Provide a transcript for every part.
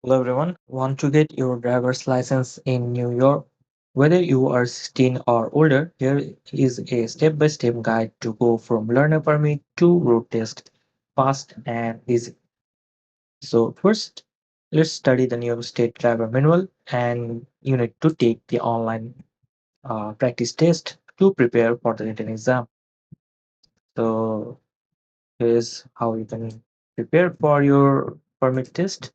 Hello everyone. Want to get your driver's license in New York? Whether you are 16 or older, here is a step-by-step guide to go from learner permit to road test fast and easy. So first, let's study the New York State driver manual and you need to take the online practice test to prepare for the written exam. So here's how you can prepare for your permit test.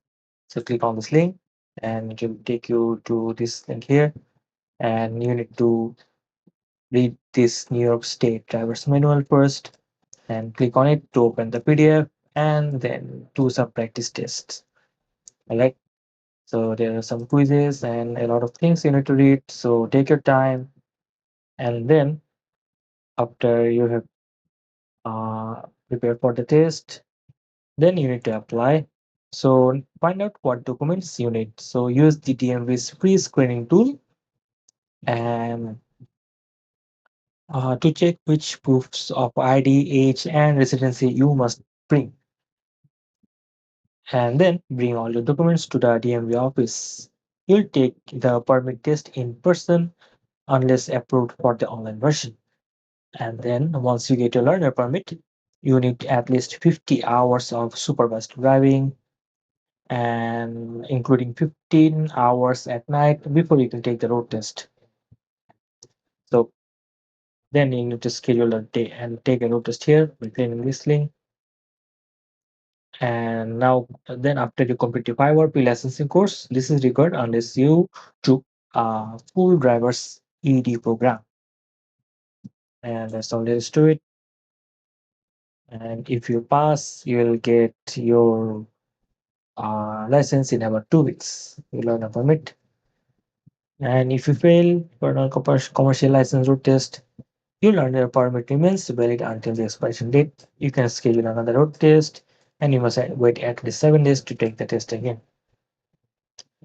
So click on this link and it will take you to this link here and you need to read this New York State driver's manual first and click on it to open the PDF and then do some practice tests. Alright, so there are some quizzes and a lot of things you need to read. So take your time and then after you have prepared for the test, then you need to apply. So find out what documents you need. So use the DMV's free screening tool and to check which proofs of ID, age, and residency you must bring. And then bring all your documents to the DMV office. You'll take the permit test in person unless approved for the online version. And then once you get your learner permit, you need at least 50 hours of supervised driving and including 15 hours at night before you can take the road test. So then you need to schedule a day and take a road test here by clicking this link. And now, then after you complete your 5-hour pre-licensing course, this is required unless you took a full driver's ED program. And that's all there is to it. And if you pass, you will get your license in about 2 weeks. You learn a permit. And if you fail for non-commercial license road test, you learn your permit remains valid until the expiration date. You can schedule another road test, and you must wait at least 7 days to take the test again.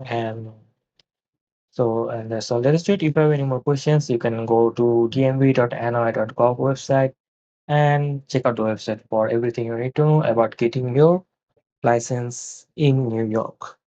And and that's all there is to it. If you have any more questions, you can go to dmv.noi.gov website and check out the website for everything you need to know about getting your license in New York.